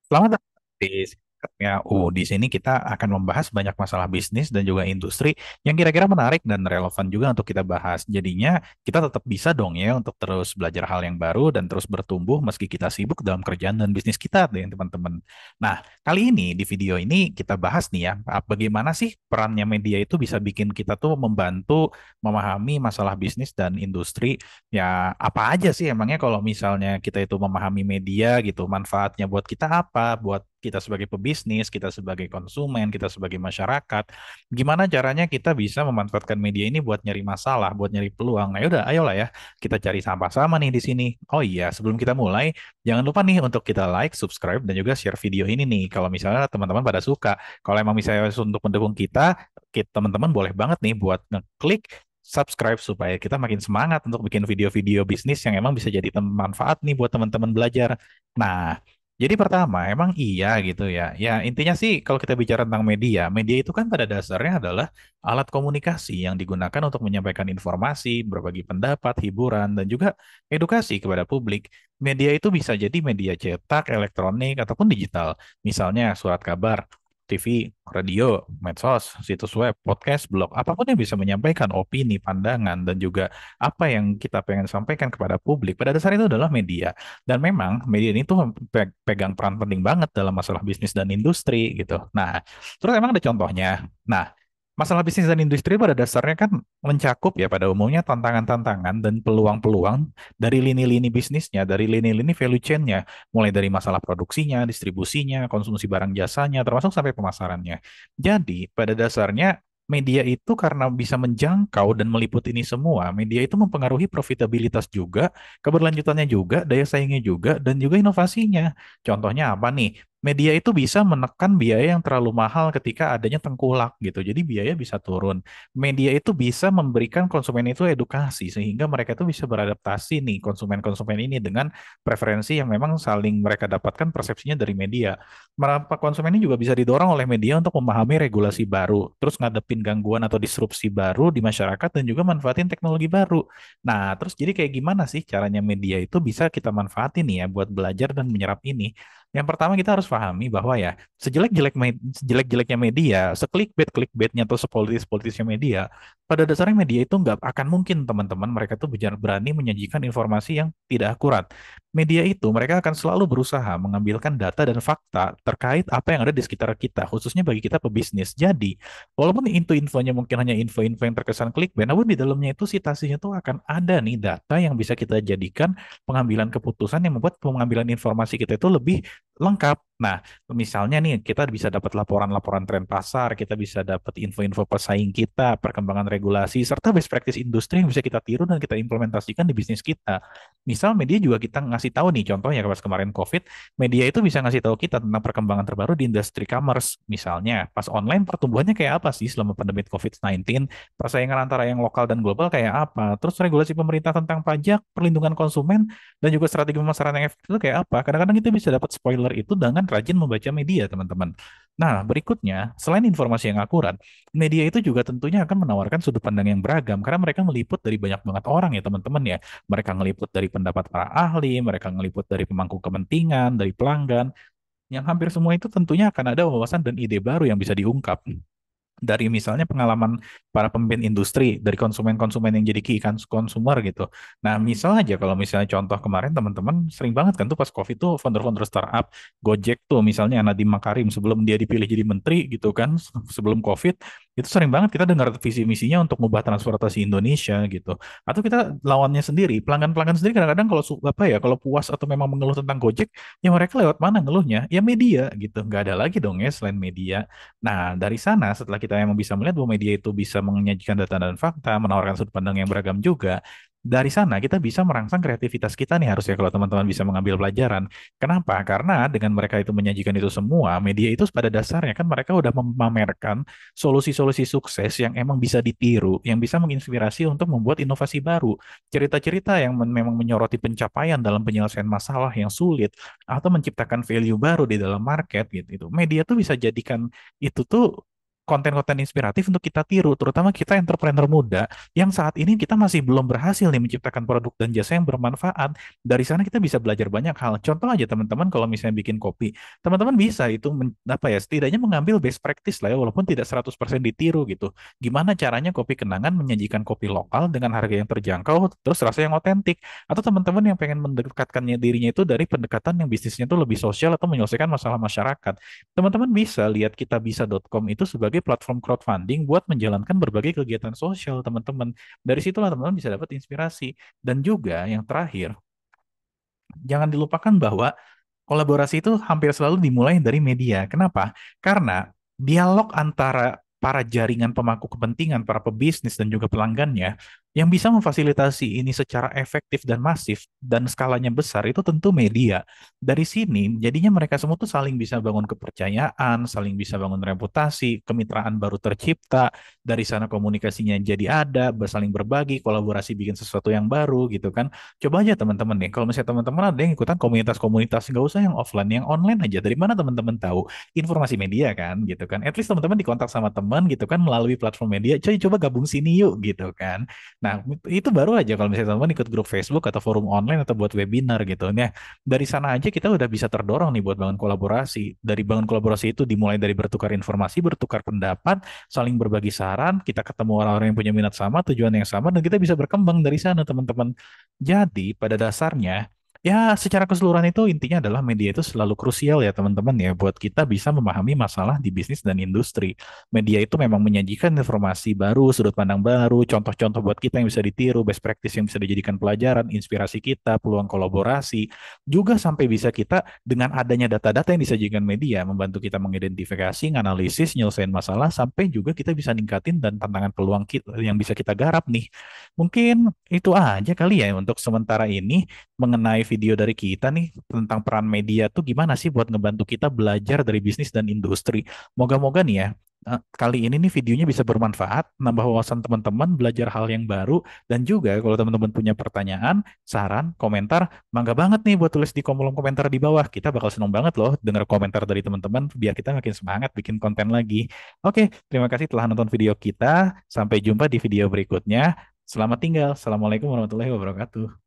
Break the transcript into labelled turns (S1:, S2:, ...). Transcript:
S1: Selamat datang di ya, di sini kita akan membahas banyak masalah bisnis dan juga industri yang kira-kira menarik dan relevan juga untuk kita bahas. Jadinya kita tetap bisa dong ya untuk terus belajar hal yang baru dan terus bertumbuh meski kita sibuk dalam kerjaan dan bisnis kita deh teman-teman. Nah, kali ini di video ini kita bahas nih ya, bagaimana sih perannya media itu bisa bikin kita tuh membantu memahami masalah bisnis dan industri. Ya, apa aja sih emangnya kalau misalnya kita itu memahami media gitu, manfaatnya buat kita apa, buat kita sebagai pebisnis, kita sebagai konsumen, kita sebagai masyarakat, gimana caranya kita bisa memanfaatkan media ini buat nyari masalah, buat nyari peluang. Nah, yaudah, ayolah ya, kita cari sama-sama nih di sini. Oh iya, sebelum kita mulai, jangan lupa nih untuk kita like, subscribe, dan juga share video ini nih. Kalau misalnya teman-teman pada suka, kalau emang misalnya untuk mendukung kita teman-teman boleh banget nih buat ngeklik subscribe supaya kita makin semangat untuk bikin video-video bisnis yang emang bisa jadi manfaat nih buat teman-teman belajar. Nah, jadi pertama, emang iya gitu ya. Ya, intinya sih kalau kita bicara tentang media, media itu kan pada dasarnya adalah alat komunikasi yang digunakan untuk menyampaikan informasi, berbagi pendapat, hiburan, dan juga edukasi kepada publik. Media itu bisa jadi media cetak, elektronik, ataupun digital. Misalnya surat kabar, TV, radio, medsos, situs web, podcast, blog, apapun yang bisa menyampaikan opini, pandangan, dan juga apa yang kita pengen sampaikan kepada publik, pada dasarnya itu adalah media. Dan memang media ini tuh pegang peran penting banget dalam masalah bisnis dan industri gitu. Nah, terus emang ada contohnya. Nah, masalah bisnis dan industri pada dasarnya kan mencakup ya pada umumnya tantangan-tantangan dan peluang-peluang dari lini-lini bisnisnya, dari lini-lini value chain-nya, mulai dari masalah produksinya, distribusinya, konsumsi barang jasanya, termasuk sampai pemasarannya. Jadi, pada dasarnya media itu karena bisa menjangkau dan meliput ini semua, media itu mempengaruhi profitabilitas juga, keberlanjutannya juga, daya saingnya juga, dan juga inovasinya. Contohnya apa nih? Media itu bisa menekan biaya yang terlalu mahal ketika adanya tengkulak gitu. Jadi biaya bisa turun. Media itu bisa memberikan konsumen itu edukasi sehingga mereka itu bisa beradaptasi nih konsumen-konsumen ini dengan preferensi yang memang saling mereka dapatkan persepsinya dari media. Merapa konsumen ini juga bisa didorong oleh media untuk memahami regulasi baru, terus ngadepin gangguan atau disrupsi baru di masyarakat dan juga manfaatin teknologi baru. Nah, terus jadi kayak gimana sih caranya media itu bisa kita manfaatin nih ya buat belajar dan menyerap ini? Yang pertama kita harus pahami bahwa ya sejelek-jeleknya media, seklikbait-klikbaitnya atau sepolitis-politisnya media, pada dasarnya media itu nggak akan mungkin teman-teman mereka tuh berani menyajikan informasi yang tidak akurat. Media itu mereka akan selalu berusaha mengambilkan data dan fakta terkait apa yang ada di sekitar kita, khususnya bagi kita pebisnis. Jadi, walaupun itu infonya mungkin hanya info-info yang terkesan clickbait, namun di dalamnya itu citasinya tuh akan ada nih data yang bisa kita jadikan pengambilan keputusan yang membuat pengambilan informasi kita itu lebih lengkap. Nah, misalnya nih kita bisa dapat laporan-laporan tren pasar, kita bisa dapat info-info pesaing kita, perkembangan regulasi, serta best practice industri yang bisa kita tiru dan kita implementasikan di bisnis kita. Misal media juga kita ngasih tahu nih, contohnya pas kemarin COVID, media itu bisa ngasih tahu kita tentang perkembangan terbaru di industri commerce. Misalnya, pas online pertumbuhannya kayak apa sih selama pandemi COVID-19, persaingan antara yang lokal dan global kayak apa, terus regulasi pemerintah tentang pajak, perlindungan konsumen, dan juga strategi pemasaran yang efektif itu kayak apa. Kadang-kadang kita bisa dapat spoiler itu dengan rajin membaca media, teman-teman. Nah, berikutnya, selain informasi yang akurat, media itu juga tentunya akan menawarkan sudut pandang yang beragam karena mereka meliput dari banyak banget orang ya, teman-teman ya. Mereka ngeliput dari pendapat para ahli, mereka ngeliput dari pemangku kepentingan, dari pelanggan, yang hampir semua itu tentunya akan ada wawasan dan ide baru yang bisa diungkap dari misalnya pengalaman para pemimpin industri, dari konsumen-konsumen yang jadi key consumer gitu. Nah, misal aja kalau misalnya contoh kemarin teman-teman sering banget kan tuh pas COVID tuh founder-founder startup Gojek tuh misalnya Nadiem Makarim sebelum dia dipilih jadi menteri gitu kan sebelum COVID itu sering banget kita dengar visi misinya untuk mengubah transportasi Indonesia gitu. Atau kita lawannya sendiri, pelanggan-pelanggan sendiri kadang-kadang kalau apa ya, kalau puas atau memang mengeluh tentang Gojek, ya mereka lewat mana ngeluhnya? Ya media gitu. Nggak ada lagi dong ya selain media. Nah, dari sana setelah kita emang bisa melihat bahwa media itu bisa menyajikan data dan fakta, menawarkan sudut pandang yang beragam juga, dari sana kita bisa merangsang kreativitas kita nih harusnya kalau teman-teman bisa mengambil pelajaran. Kenapa? Karena dengan mereka itu menyajikan itu semua, media itu pada dasarnya kan mereka udah memamerkan solusi-solusi sukses yang emang bisa ditiru, yang bisa menginspirasi untuk membuat inovasi baru. Cerita-cerita yang memang menyoroti pencapaian dalam penyelesaian masalah yang sulit atau menciptakan value baru di dalam market gitu. Media tuh bisa jadikan itu tuh konten-konten inspiratif untuk kita tiru, terutama kita entrepreneur muda yang saat ini kita masih belum berhasil nih menciptakan produk dan jasa yang bermanfaat. Dari sana kita bisa belajar banyak hal. Contoh aja teman-teman kalau misalnya bikin kopi, teman-teman bisa itu apa ya, setidaknya mengambil best practice lah ya, walaupun tidak 100% ditiru gitu. Gimana caranya kopi kenangan menyajikan kopi lokal dengan harga yang terjangkau, terus rasa yang otentik. Atau teman-teman yang pengen mendekatkannya dirinya itu dari pendekatan yang bisnisnya itu lebih sosial atau menyelesaikan masalah masyarakat. Teman-teman bisa lihat kitabisa.com itu sebagai platform crowdfunding buat menjalankan berbagai kegiatan sosial, teman-teman. Dari situlah teman-teman bisa dapat inspirasi. Dan juga yang terakhir, jangan dilupakan bahwa kolaborasi itu hampir selalu dimulai dari media. Kenapa? Karena dialog antara para jaringan pemangku kepentingan, para pebisnis dan juga pelanggannya yang bisa memfasilitasi ini secara efektif dan masif dan skalanya besar itu tentu media. Dari sini jadinya mereka semua tuh saling bisa bangun kepercayaan, saling bisa bangun reputasi, kemitraan baru tercipta, dari sana komunikasinya jadi ada, saling berbagi, kolaborasi bikin sesuatu yang baru gitu kan. Coba aja teman-teman nih, kalau misalnya teman-teman ada yang ikutan komunitas-komunitas, nggak usah yang offline, yang online aja. Dari mana teman-teman tahu? Informasi media kan, gitu kan. At least teman-teman dikontak sama teman gitu kan melalui platform media. Coy, coba gabung sini yuk, gitu kan. Nah, itu baru aja kalau misalnya teman-teman ikut grup Facebook atau forum online atau buat webinar gitu. Nah, dari sana aja kita udah bisa terdorong nih buat bangun kolaborasi. Dari bangun kolaborasi itu dimulai dari bertukar informasi, bertukar pendapat, saling berbagi saran, kita ketemu orang-orang yang punya minat sama, tujuan yang sama, dan kita bisa berkembang dari sana, teman-teman. Jadi, pada dasarnya, ya secara keseluruhan itu intinya adalah media itu selalu krusial ya teman-teman ya buat kita bisa memahami masalah di bisnis dan industri. Media itu memang menyajikan informasi baru, sudut pandang baru, contoh-contoh buat kita yang bisa ditiru, best practice yang bisa dijadikan pelajaran, inspirasi kita, peluang kolaborasi, juga sampai bisa kita dengan adanya data-data yang disajikan media membantu kita mengidentifikasi, menganalisis, nyelesain masalah, sampai juga kita bisa ningkatin dan tantangan peluang kita yang bisa kita garap nih. Mungkin itu aja kali ya untuk sementara ini mengenai video dari kita nih tentang peran media tuh gimana sih buat ngebantu kita belajar dari bisnis dan industri. Moga-moga nih ya, kali ini nih videonya bisa bermanfaat, nambah wawasan teman-teman, belajar hal yang baru, dan juga kalau teman-teman punya pertanyaan, saran, komentar, mangga banget nih buat tulis di kolom komentar di bawah. Kita bakal seneng banget loh denger komentar dari teman-teman biar kita makin semangat bikin konten lagi. Oke, terima kasih telah nonton video kita. Sampai jumpa di video berikutnya. Selamat tinggal. Assalamualaikum warahmatullahi wabarakatuh.